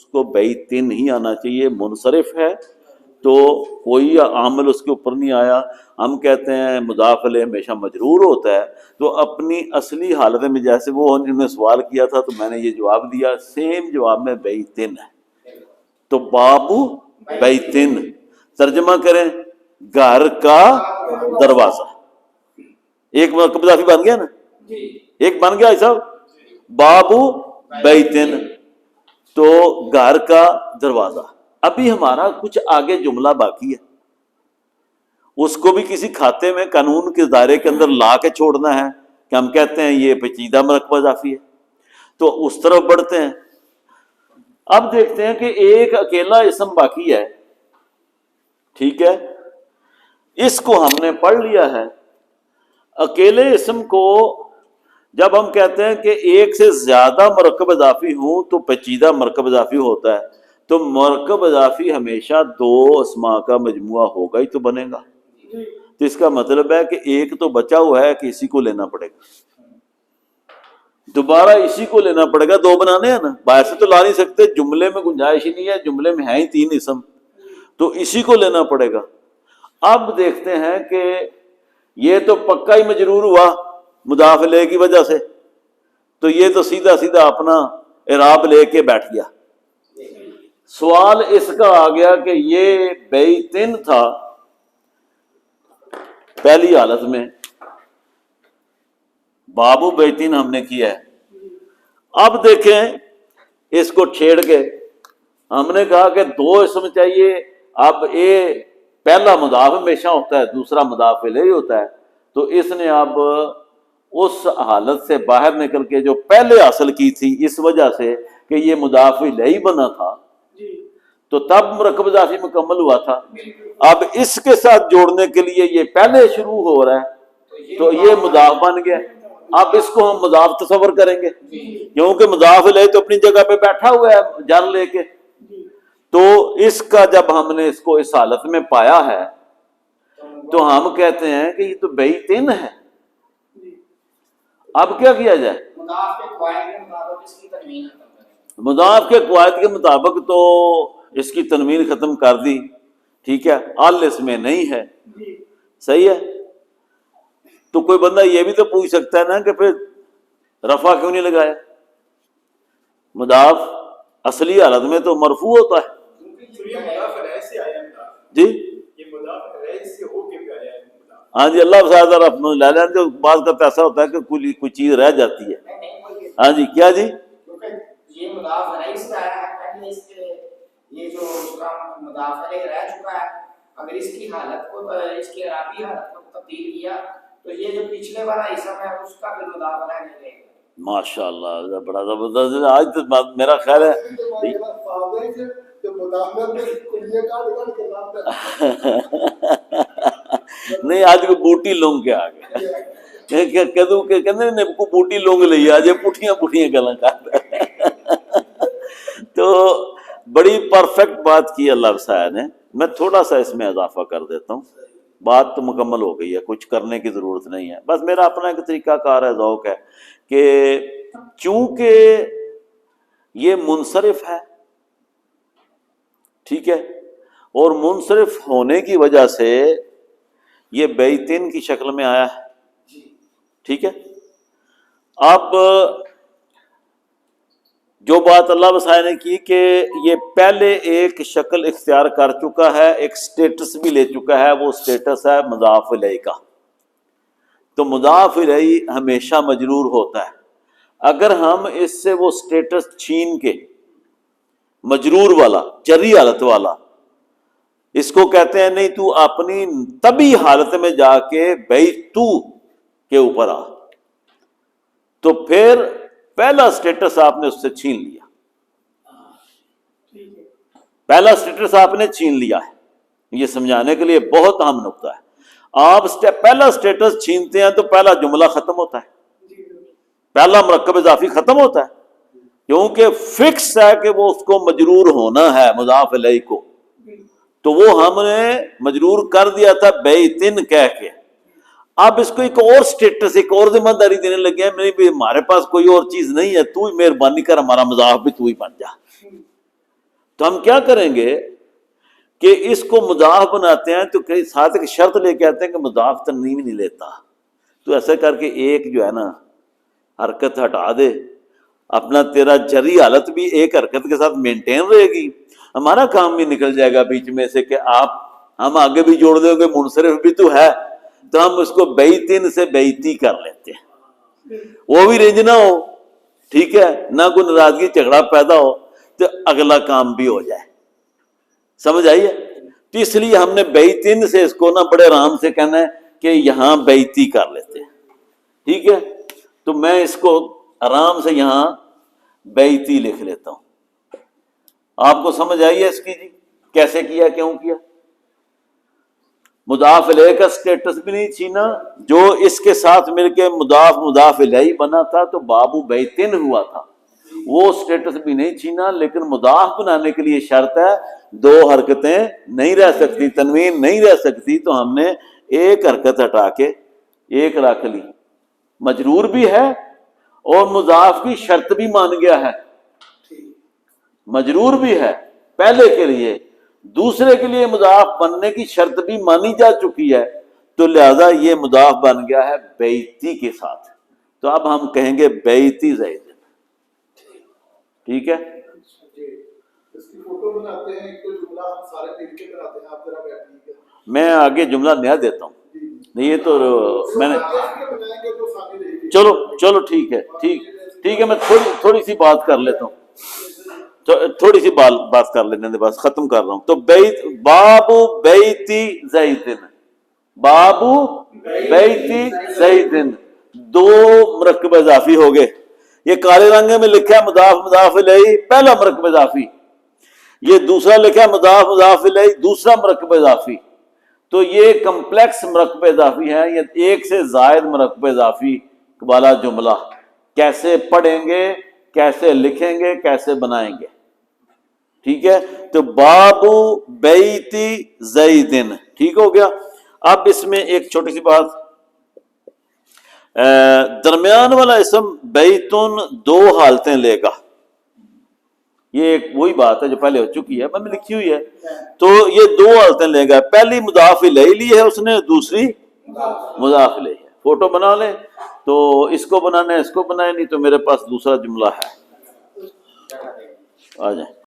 اس کو بیتن ہی آنا چاہیے. منصرف ہے تو کوئی عامل اس کے اوپر نہیں آیا. ہم کہتے ہیں مضاف الیہ ہمیشہ مجرور ہوتا ہے، تو اپنی اصلی حالت میں جیسے وہ انہوں نے سوال کیا تھا تو میں نے یہ جواب دیا، سیم جواب میں بیتن ہے. تو بابو بیتن ترجمہ کریں گھر کا دروازہ. ایک مرکب اضافی بن گیا نا، ایک بن گیا صاحب بابو بیتن، تو گھر کا دروازہ. ابھی ہمارا کچھ آگے جملہ باقی ہے، اس کو بھی کسی کھاتے میں قانون کے دائرے کے اندر لا کے چھوڑنا ہے کہ ہم کہتے ہیں یہ پیچیدہ مرکب اضافی ہے. تو اس طرف بڑھتے ہیں. اب دیکھتے ہیں کہ ایک اکیلا اسم باقی ہے، ٹھیک ہے، اس کو ہم نے پڑھ لیا ہے. اکیلے اسم کو جب ہم کہتے ہیں کہ ایک سے زیادہ مرکب اضافی ہوں تو پیچیدہ مرکب اضافی ہوتا ہے، تو مرکب اضافی ہمیشہ دو اسماء کا مجموعہ ہوگا ہی تو بنے گا. تو اس کا مطلب ہے کہ ایک تو بچا ہوا ہے کہ اسی کو لینا پڑے گا، دوبارہ اسی کو لینا پڑے گا. دو بنانے ہیں نا، باہر سے تو لا نہیں سکتے، جملے میں گنجائش ہی نہیں ہے، جملے میں ہیں ہی تین اسم، تو اسی کو لینا پڑے گا. اب دیکھتے ہیں کہ یہ تو پکا ہی مجرور ہوا مضاف الیہ کی وجہ سے، تو یہ تو سیدھا سیدھا اپنا اعراب لے کے بیٹھ گیا. سوال اس کا آ گیا کہ یہ بیتن تھا پہلی حالت میں، بابو بیتن ہم نے کیا ہے. اب دیکھیں اس کو چھیڑ کے ہم نے کہا کہ دو اسم چاہیے. اب یہ پہلا مضاف ہمیشہ ہوتا ہے، دوسرا مضاف الیہ ہوتا ہے. تو اس نے اب اس حالت سے باہر نکل کے جو پہلے حاصل کی تھی، اس وجہ سے کہ یہ مضاف الیہ بنا تھا تو تب مرکب اضافی مکمل ہوا تھا. اب اس کے ساتھ جوڑنے کے لیے یہ پہلے شروع ہو رہا ہے تو یہ مضاف بن گیا. اب اس کو ہم مضاف تصور کریں گے کیونکہ مضاف الیہ تو اپنی جگہ پہ بیٹھا ہوا ہے جر لے کے. تو اس کا جب ہم نے اس کو اس حالت میں پایا ہے تو ہم کہتے ہیں کہ یہ تو بیتن ہے. اب کیا کیا جائے؟ مضاف کے قواعد کے مطابق تو اس کی تنوین ختم کر دی، ٹھیک ہے، ال اس میں نہیں ہے، صحیح ہے. تو کوئی بندہ یہ بھی تو پوچھ سکتا ہے نا کہ پھر رفع کیوں نہیں لگایا؟ مضاف اصلی حالت میں تو مرفوع ہوتا ہے. جی ہاں جی، اللہ وسعت رفع لے لیں. جو بعض کا ایسا ہوتا ہے کہ کوئی چیز رہ جاتی ہے. ہاں جی، کیا جی؟ یہ مضاف الیہ سے آیا ہے، پہلے اس کے یہ جو اس کا مضاف الیہ رہ چکا ہے، اگر اس کی حالت کو اس کی اعرابی حالت کو تبدیل کیا تو یہ جو پچھلے والا اسم ہے اس کا بھی مضاف الیہ نہیں رہے گا. ماشاء اللہ، بڑا زبردست. آج تو میرا خیال ہے نہیں، آج کو بوٹی لونگ کے آ گئے کہ کو بوٹی لونگ لئی آج پٹھیاں پٹھیاں گلاں کر. تو بڑی پرفیکٹ بات کی اللہ وسعہ نے. میں تھوڑا سا اس میں اضافہ کر دیتا ہوں، بات تو مکمل ہو گئی ہے، کچھ کرنے کی ضرورت نہیں ہے. بس میرا اپنا ایک طریقہ کار ہے، ذوق ہے کہ چونکہ یہ منصرف ہے، ٹھیک ہے، اور منصرف ہونے کی وجہ سے یہ بیتن کی شکل میں آیا ہے، ٹھیک ہے. اب جو بات اللہ وسعہ نے کی کہ یہ پہلے ایک شکل اختیار کر چکا ہے، ایک سٹیٹس بھی لے چکا ہے، وہ سٹیٹس ہے مضاف الیہ کا. تو مضاف الیہ ہمیشہ مجرور ہوتا ہے. اگر ہم اس سے وہ سٹیٹس چھین کے مجرور والا، جری حالت والا، اس کو کہتے ہیں نہیں تو اپنی طبی حالت میں جا کے بیتو کے اوپر آ، تو پھر پہلا سٹیٹس آپ نے اس سے چھین لیا، پہلا سٹیٹس آپ نے چھین لیا ہے. یہ سمجھانے کے لیے بہت اہم نقطہ ہے. آپ پہلا سٹیٹس چھینتے ہیں تو پہلا جملہ ختم ہوتا ہے، پہلا مرکب اضافی ختم ہوتا ہے، کیونکہ فکس ہے کہ وہ اس کو مجرور ہونا ہے مضاف الیہ کو. تو وہ ہم نے مجرور کر دیا تھا بیتن کہہ کے. اب اس کو ایک اور سٹیٹس، ایک اور ذمہ داری دینے لگے ہیں، ہمارے پاس کوئی اور چیز نہیں ہے، تو ہی مہربانی کر ہمارا مضاف بھی تو ہی بن جا. تو ہم کیا کریں گے کہ اس کو مضاف بناتے ہیں تو کئی ساتھ ایک شرط لے کے آتے ہیں کہ مضاف تنوین نہیں لیتا، تو ایسا کر کے ایک جو ہے نا حرکت ہٹا دے، اپنا تیرا جری حالت بھی ایک حرکت کے ساتھ مینٹین رہے گی، ہمارا کام بھی نکل جائے گا بیچ میں سے کہ ہم آگے بھی جوڑ دیں گے منصرف بھی تو ہے، تو ہم اس کو بیتن سے بیتی کر لیتے ہیں، وہ بھی رنج نہ ہو، ٹھیک ہے، نہ کوئی ناراضگی جھگڑا پیدا ہو، تو اگلا کام بھی ہو جائے، سمجھ آئیے؟ تو اس لیے ہم نے بیتن سے اس کو نا بڑے آرام سے کہنا ہے کہ یہاں بیتی کر لیتے ہیں، ٹھیک ہے، تو میں اس کو آرام سے یہاں بیتی لکھ لیتا ہوں، آپ کو سمجھ آئی ہے اس کی جی کیسے کیا کیوں کیا؟ مضاف الیہ کا سٹیٹس بھی نہیں چھینا، جو اس کے ساتھ مل کے مضاف الیہ بنا تھا تو بابو بیتن ہوا تھا، وہ سٹیٹس بھی نہیں چھینا، لیکن مضاف بنانے کے لیے شرط ہے دو حرکتیں نہیں رہ سکتی، تنوین نہیں رہ سکتی، تو ہم نے ایک حرکت ہٹا کے ایک رکھ لی، مجرور بھی ہے اور مضاف کی شرط بھی مان گیا ہے، مجرور بھی ہے پہلے کے لیے، دوسرے کے لیے مضاف بننے کی شرط بھی مانی جا چکی ہے، تو لہذا یہ مضاف بن گیا ہے بیتی کے ساتھ، تو اب ہم کہیں گے بیتی زید، ٹھیک ہے؟ اس کی فوٹو بناتے ہیں، ایک تو جملہ ہم سارے مل کے بناتے ہیں، آپ ذرا بیٹھیے گا، میں آگے جملہ نیا دیتا ہوں، نہیں یہ تو میں نے بنائیں گے تو سامنے رہے گی، چلو ٹھیک ہے، ٹھیک ہے، میں تھوڑی سی بات کر لیتا ہوں، تھوڑی سی بات کر لینے دے، بس ختم کر رہا ہوں، تو بابو بیتی زیدن، بابو بیتی زیدن، دو مرکب اضافی ہو گئے، یہ کالے رنگ میں لکھا ہے مضاف الیہ پہلا مرکب اضافی، یہ دوسرا لکھا ہے مضاف الیہ دوسرا مرکب اضافی، تو یہ کمپلیکس مرکب اضافی ہے، یہ ایک سے زائد مرکب اضافی والا جملہ کیسے پڑھیں گے، کیسے لکھیں گے، کیسے بنائیں گے، ٹھیک ہے؟ تو بابو بیتی زیدن، ٹھیک ہو گیا۔ اب اس میں ایک چھوٹی سی بات، درمیان والا اسم بیتن دو حالتیں لے گا، یہ ایک وہی بات ہے جو پہلے ہو چکی ہے، میں نے لکھی ہوئی ہے، تو یہ دو حالتیں لے گا، پہلی مضاف الیہ لی ہے اس نے، دوسری مضاف الیہ ہے، فوٹو بنا لیں، تو اس کو بنانا ہے اس کو بنائے، نہیں تو میرے پاس دوسرا جملہ ہے، آ جائیں۔